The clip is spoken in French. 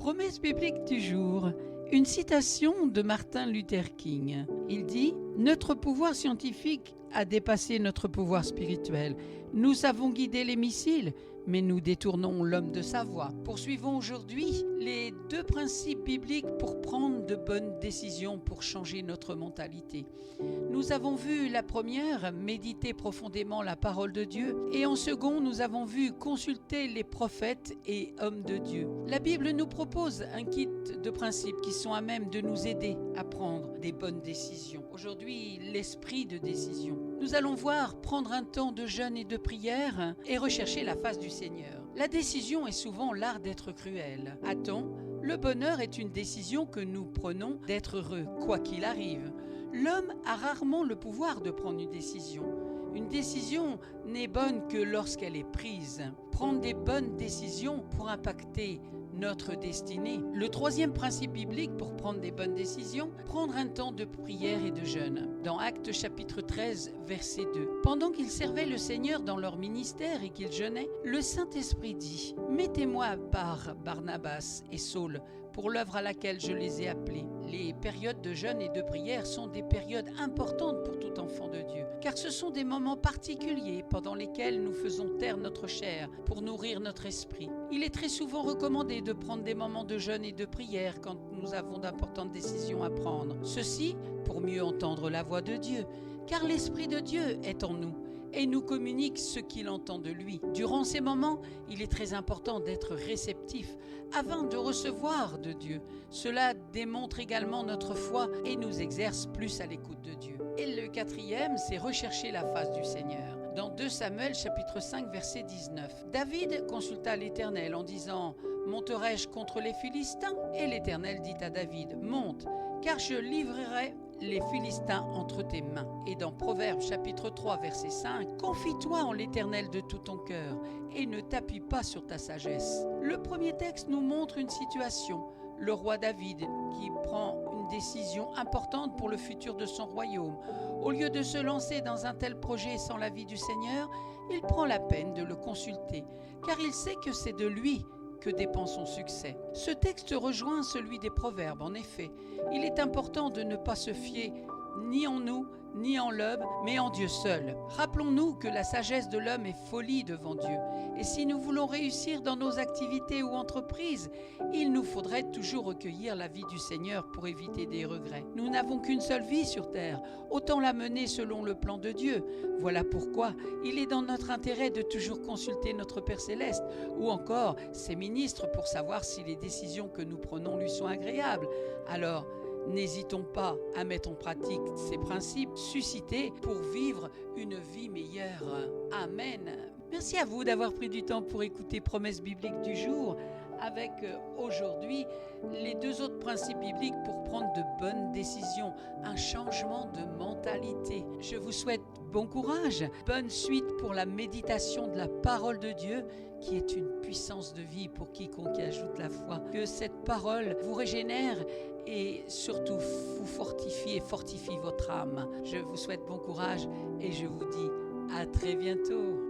Promesse biblique du jour. Une citation de Martin Luther King. Il dit « Notre pouvoir scientifique a dépassé notre pouvoir spirituel. Nous savons guider les missiles, mais nous détournons l'homme de sa voie. » Poursuivons aujourd'hui les 2 principes bibliques pour prendre de bonnes décisions pour changer notre mentalité. Nous avons vu la première, méditer profondément la parole de Dieu, et en second, nous avons vu consulter les prophètes et hommes de Dieu. La Bible nous propose un kit de principes qui sont à même de nous aider à prendre des bonnes décisions. Aujourd'hui, l'esprit de décision. Nous allons voir prendre un temps de jeûne et de prière et rechercher la face du Seigneur. La décision est souvent l'art d'être cruel. A-t-on ? Le bonheur est une décision que nous prenons d'être heureux, quoi qu'il arrive. L'homme a rarement le pouvoir de prendre une décision. Une décision n'est bonne que lorsqu'elle est prise. Prendre des bonnes décisions pour impacter notre destinée. Le 3e principe biblique pour prendre des bonnes décisions, prendre un temps de prière et de jeûne. Dans Actes chapitre 13, verset 2. Pendant qu'ils servaient le Seigneur dans leur ministère et qu'ils jeûnaient, le Saint-Esprit dit « Mettez-moi à part Barnabas et Saul pour l'œuvre à laquelle je les ai appelés. » Les périodes de jeûne et de prière sont des périodes importantes pour tout enfant de Dieu, car ce sont des moments particuliers pendant lesquels nous faisons taire notre chair pour nourrir notre esprit. Il est très souvent recommandé de prendre des moments de jeûne et de prière quand nous avons d'importantes décisions à prendre. Ceci pour mieux entendre la voix de Dieu, car l'Esprit de Dieu est en nous et nous communique ce qu'il entend de lui. Durant ces moments, il est très important d'être réceptif afin de recevoir de Dieu. Cela démontre également notre foi et nous exerce plus à l'écoute de Dieu. Et le 4e, c'est rechercher la face du Seigneur. Dans 2 Samuel chapitre 5 verset 19, David consulta l'Éternel en disant « Monterai-je contre les Philistins ?» Et l'Éternel dit à David « Monte, car je livrerai les Philistins entre tes mains. » Et dans Proverbes chapitre 3 verset 5, « Confie-toi en l'Éternel de tout ton cœur et ne t'appuie pas sur ta sagesse. » Le premier texte nous montre une situation, le roi David qui prend une décision importante pour le futur de son royaume. Au lieu de se lancer dans un tel projet sans l'avis du Seigneur, il prend la peine de le consulter, car il sait que c'est de lui que dépend son succès. Ce texte rejoint celui des Proverbes. En effet, il est important de ne pas se fier ni en nous, ni en l'homme, mais en Dieu seul. Rappelons-nous que la sagesse de l'homme est folie devant Dieu. Et si nous voulons réussir dans nos activités ou entreprises, il nous faudrait toujours recueillir l'avis du Seigneur pour éviter des regrets. Nous n'avons qu'une seule vie sur terre, autant la mener selon le plan de Dieu. Voilà pourquoi il est dans notre intérêt de toujours consulter notre Père Céleste ou encore ses ministres pour savoir si les décisions que nous prenons lui sont agréables. Alors, n'hésitons pas à mettre en pratique ces principes suscités pour vivre une vie meilleure. Amen. Merci à vous d'avoir pris du temps pour écouter Promesse biblique du jour avec aujourd'hui les 2 autres principes bibliques pour prendre de bonnes décisions, un changement de mentalité. Je vous souhaite bon courage, bonne suite pour la méditation de la parole de Dieu qui est une puissance de vie pour quiconque ajoute la foi. Que cette parole vous régénère et surtout vous fortifie et fortifie votre âme. Je vous souhaite bon courage et je vous dis à très bientôt.